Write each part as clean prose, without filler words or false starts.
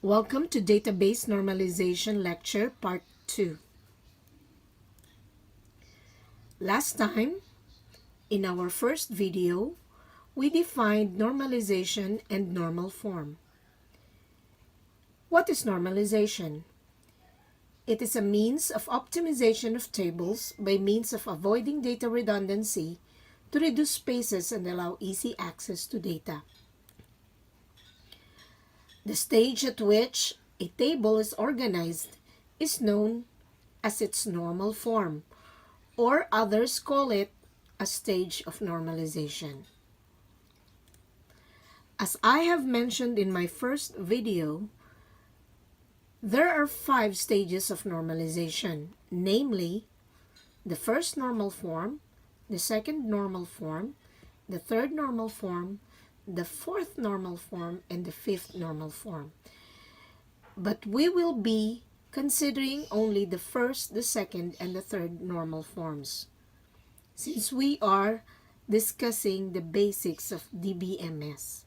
Welcome to Database Normalization Lecture Part 2. Last time, in our first video, we defined normalization and normal form. What is normalization? It is a means of optimization of tables by means of avoiding data redundancy to reduce spaces and allow easy access to data. The stage at which a table is organized is known as its normal form, or others call it a stage of normalization. As I have mentioned in my first video, there are 5 stages of normalization, namely the first normal form, the second normal form, the third normal form, the fourth normal form, and the fifth normal form. But we will be considering only the first, the second, and the third normal forms, since we are discussing the basics of DBMS.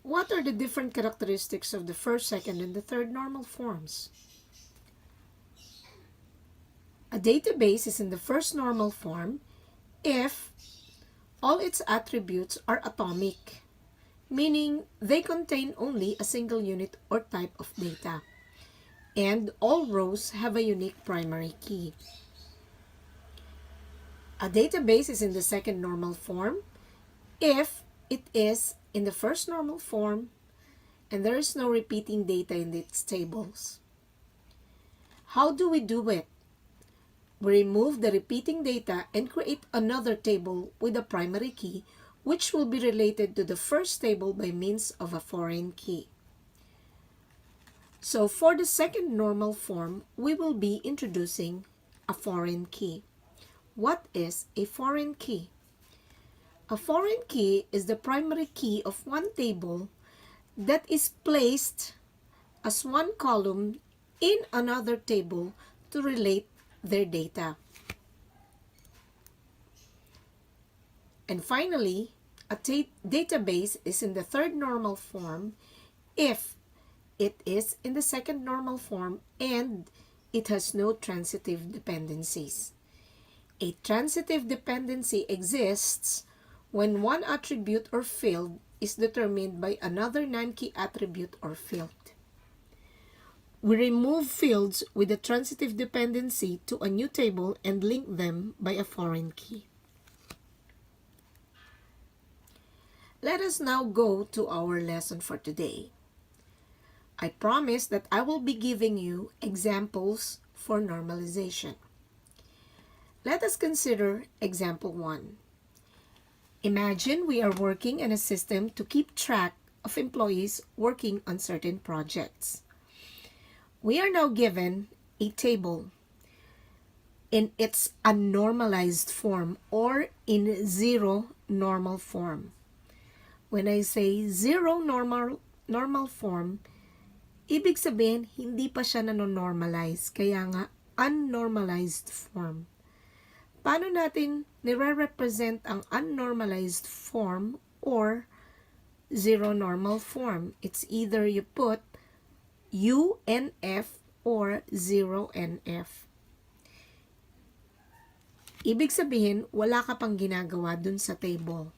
What are the different characteristics of the first, second, and the third normal forms? A database is in the first normal form if all its attributes are atomic, meaning they contain only a single unit or type of data, and all rows have a unique primary key. A database is in the second normal form if it is in the first normal form and there is no repeating data in its tables. How do we do it? We remove the repeating data and create another table with a primary key, which will be related to the first table by means of a foreign key. So for the second normal form, we will be introducing a foreign key. What is a foreign key? A foreign key is the primary key of one table that is placed as one column in another table to relate their data. And finally, a database is in the third normal form if it is in the second normal form and it has no transitive dependencies. A transitive dependency exists when one attribute or field is determined by another non-key attribute or field. We remove fields with a transitive dependency to a new table and link them by a foreign key. Let us now go to our lesson for today. I promise that I will be giving you examples for normalization. Let us consider example 1. Imagine we are working in a system to keep track of employees working on certain projects. We are now given a table in its unnormalized form or in zero normal form. When I say zero normal form, ibig sabihin hindi pa siya nanonormalize, kaya nga unnormalized form. Paano natin nire-represent ang unnormalized form or zero normal form? It's either you put UNF or 0NF. Ibig sabihin, wala ka pang ginagawa dun sa table.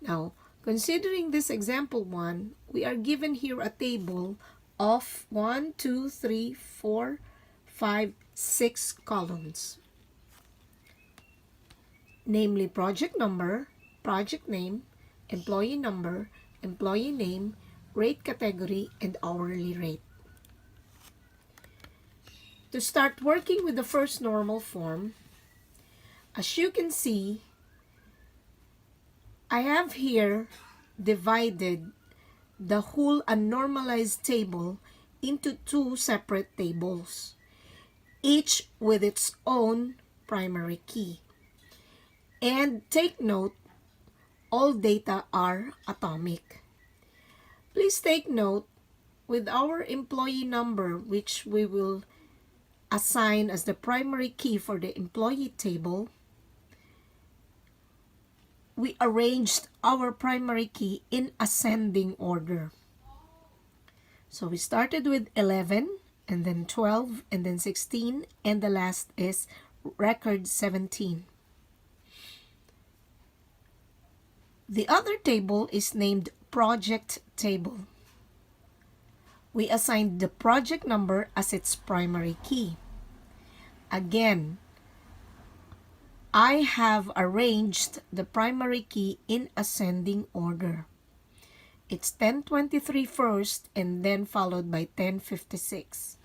Now, considering this example 1, we are given here a table of 1, 2, 3, 4, 5, 6 columns. Namely, project number, project name, employee number, employee name, rate category, and hourly rate. To start working with the first normal form, as you can see, I have here divided the whole unnormalized table into 2 separate tables, each with its own primary key. And take note, all data are atomic. Please take note, with our employee number, which we will assign as the primary key for the employee table, we arranged our primary key in ascending order. So we started with 11, and then 12, and then 16, and the last is record 17. The other table is named project table. We assigned the project number as its primary key. Again, I have arranged the primary key in ascending order. It's 1023 first and then followed by 1056.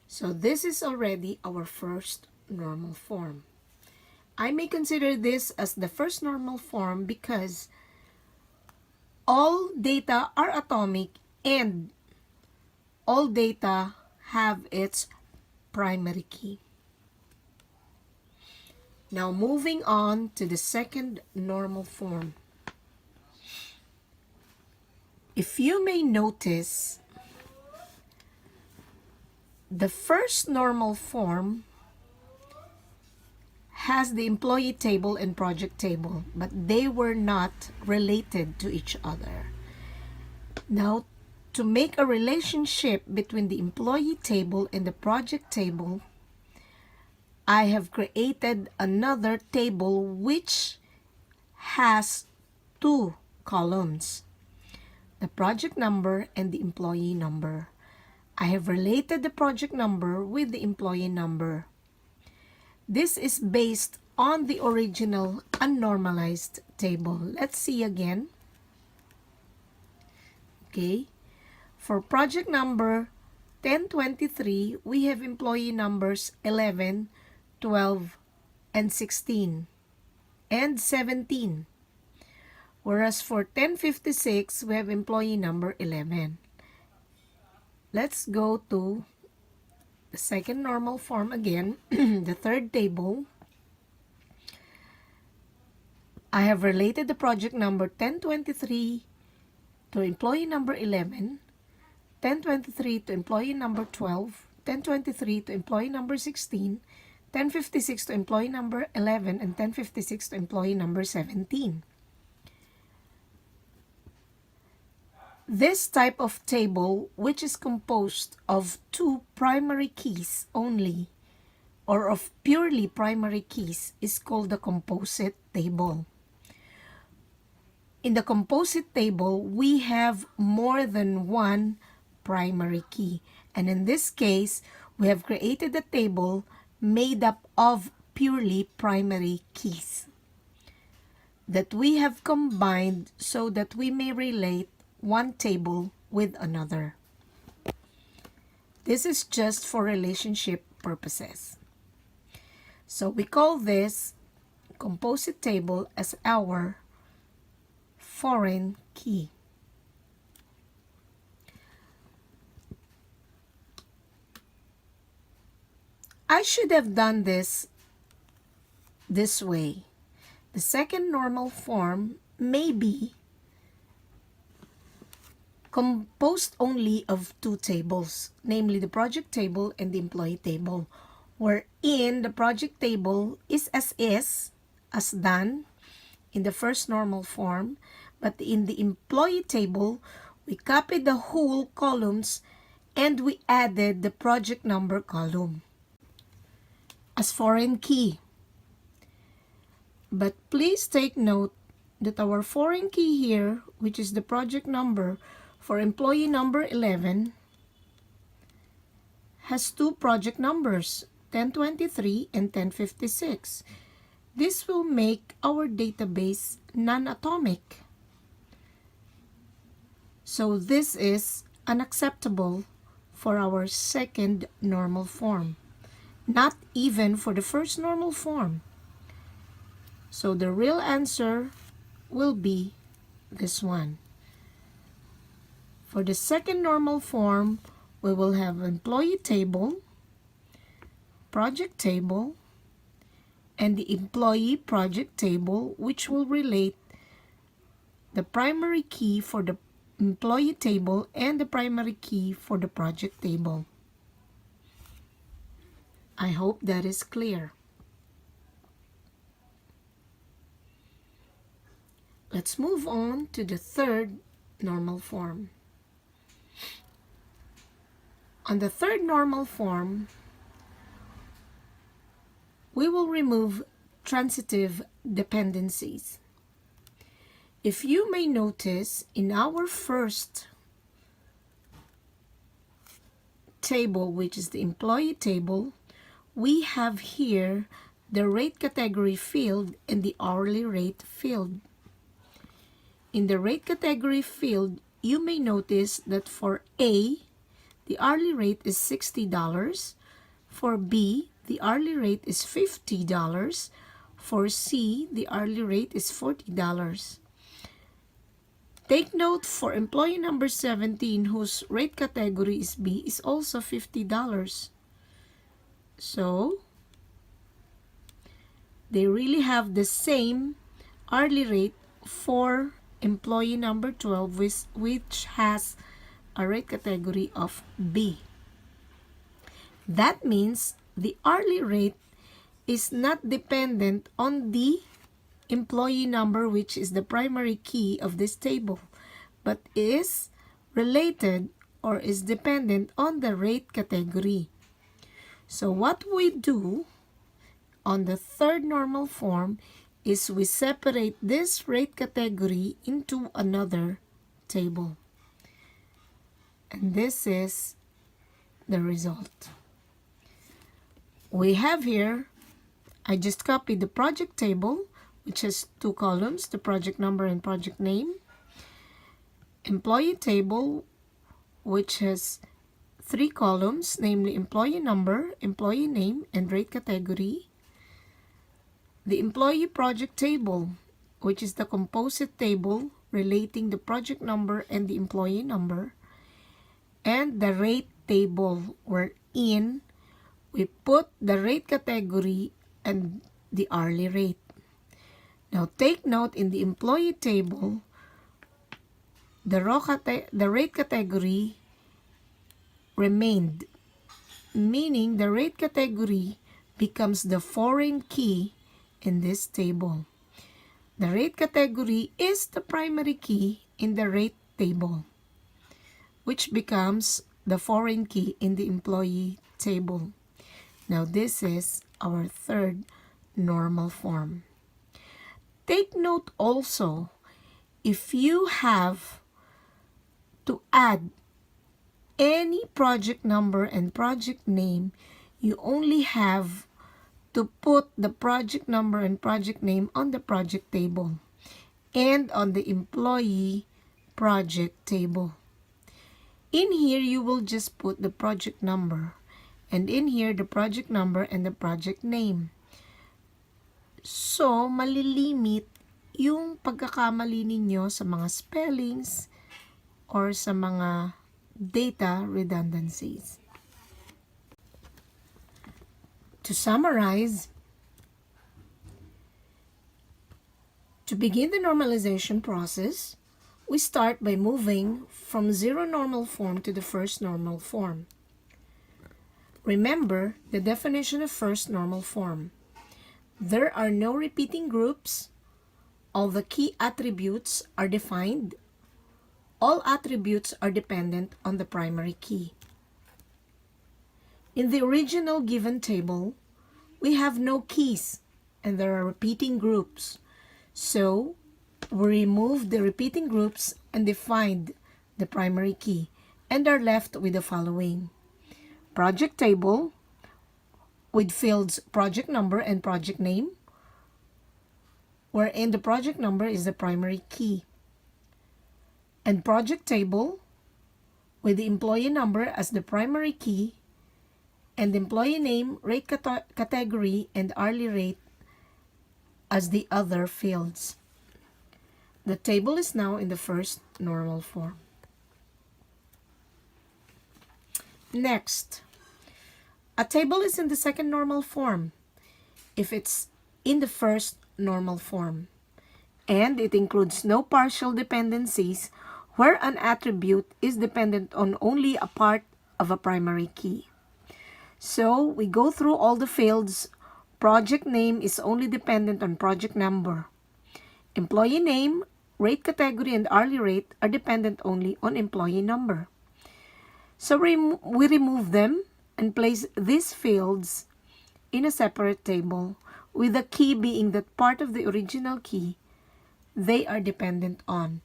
So this is already our first normal form. I may consider this as the first normal form because all data are atomic and all data have its primary key. Now moving on to the second normal form. If you may notice, the first normal form has the employee table and project table, but they were not related to each other. Now, to make a relationship between the employee table and the project table, I have created another table which has two columns, the project number and the employee number. I have related the project number with the employee number. This is based on the original unnormalized table. Let's see again. Okay. For project number 1023, we have employee numbers 11, 12, and 16, and 17. Whereas for 1056, we have employee number 11. Let's go to the second normal form again, the third table. I have related the project number 1023 to employee number 11, 1023 to employee number 12, 1023 to employee number 16, 1056 to employee number 11, and 1056 to employee number 17. This type of table, which is composed of two primary keys only, or of purely primary keys, is called the composite table. In the composite table, we have more than one primary key. And in this case, we have created a table made up of purely primary keys that we have combined so that we may relate one table with another. This is just for relationship purposes. So we call this composite table as our foreign key. I should have done this way. The second normal form may be composed only of two tables, namely the project table and the employee table, wherein the project table is as done in the first normal form, but in the employee table, we copied the whole columns and we added the project number column as foreign key. But please take note that our foreign key here, which is the project number for employee number 11, has two project numbers, 1023 and 1056. This will make our database non-atomic. So this is unacceptable for our second normal form, not even for the first normal form. So the real answer will be this one. For the second normal form, we will have employee table, project table, and the employee project table, which will relate the primary key for the employee table and the primary key for the project table. I hope that is clear. Let's move on to the third normal form. On the third normal form, we will remove transitive dependencies. If you may notice, in our first table, which is the employee table, we have here the rate category field and the hourly rate field. In the rate category field, you may notice that for A, the hourly rate is $60. For B, the hourly rate is $50. For C, the hourly rate is $40. Take note for employee number 17, whose rate category is B, is also $50. So, they really have the same hourly rate for employee number 12, which has a rate category of B. That means the hourly rate is not dependent on the employee number, which is the primary key of this table, but is related or is dependent on the rate category. So what we do on the third normal form is we separate this rate category into another table. And this is the result. We have here, I just copied the project table, which has two columns, the project number and project name. Employee table, which has three columns, namely employee number, employee name, and rate category. The employee project table, which is the composite table relating the project number and the employee number. And the rate table, wherein we put the rate category and the hourly rate. Now take note, in the employee table, the rate category remained, meaning the rate category becomes the foreign key in this table. The rate category is the primary key in the rate table, which becomes the foreign key in the employee table. Now this is our third normal form. Take note also, if you have to add any project number and project name, you only have to put the project number and project name on the project table and on the employee project table. In here, you will just put the project number, and in here, the project number and the project name. So, malilimit yung pagkakamali ninyo sa mga spellings or sa mga data redundancies. To summarize, to begin the normalization process, we start by moving from zero normal form to the first normal form. Remember the definition of first normal form. There are no repeating groups. All the key attributes are defined. All attributes are dependent on the primary key. In the original given table, we have no keys and there are repeating groups. So, we removed the repeating groups and defined the primary key and are left with the following. Project table with fields project number and project name, wherein the project number is the primary key. And project table with the employee number as the primary key and employee name, rate category, and hourly rate as the other fields. The table is now in the first normal form. Next, a table is in the second normal form if it's in the first normal form, and it includes no partial dependencies where an attribute is dependent on only a part of a primary key. So we go through all the fields. Project name is only dependent on project number. Employee name, rate category and hourly rate are dependent only on employee number. So we remove them and place these fields in a separate table, with the key being that part of the original key they are dependent on.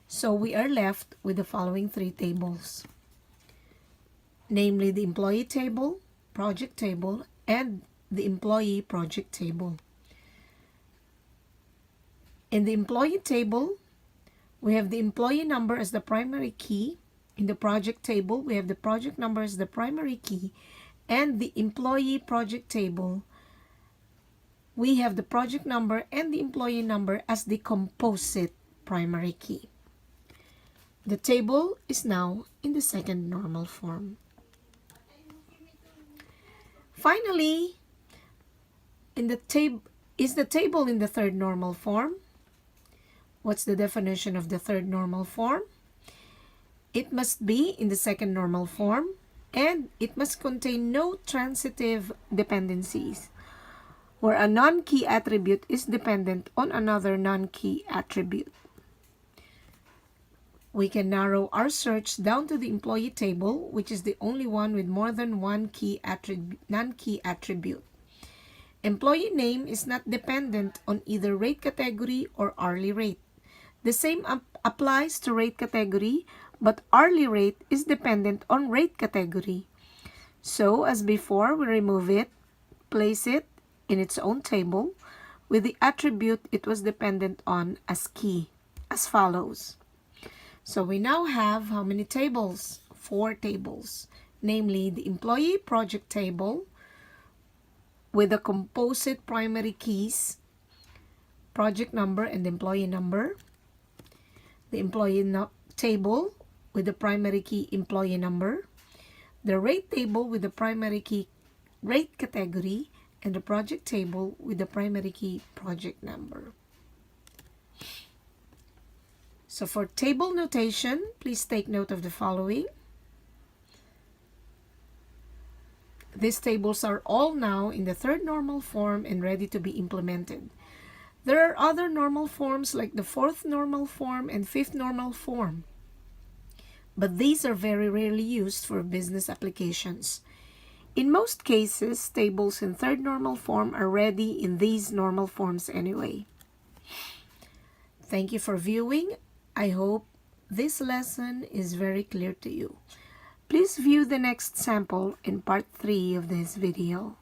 So we are left with the following three tables, namely the employee table, project table, and the employee project table. In the employee table, we have the employee number as the primary key. In the project table, we have the project number as the primary key. And the employee project table, we have the project number and the employee number as the composite primary key. The table is now in the second normal form. Finally, is the table in the third normal form? What's the definition of the third normal form? It must be in the second normal form, and it must contain no transitive dependencies, where a non-key attribute is dependent on another non-key attribute. We can narrow our search down to the employee table, which is the only one with more than one non-key attribute. Employee name is not dependent on either rate category or hourly rate. The same applies to rate category, but hourly rate is dependent on rate category. So, as before, we remove it, place it in its own table with the attribute it was dependent on as key, as follows. So we now have how many tables? 4 tables, namely the employee project table with the composite primary keys, project number and employee number, the employee table with the primary key employee number, the rate table with the primary key rate category, and the project table with the primary key project number. So for table notation, please take note of the following. These tables are all now in the third normal form and ready to be implemented. There are other normal forms like the fourth normal form and fifth normal form, but these are very rarely used for business applications. In most cases, tables in third normal form are ready in these normal forms anyway. Thank you for viewing. I hope this lesson is very clear to you. Please view the next sample in part 3 of this video.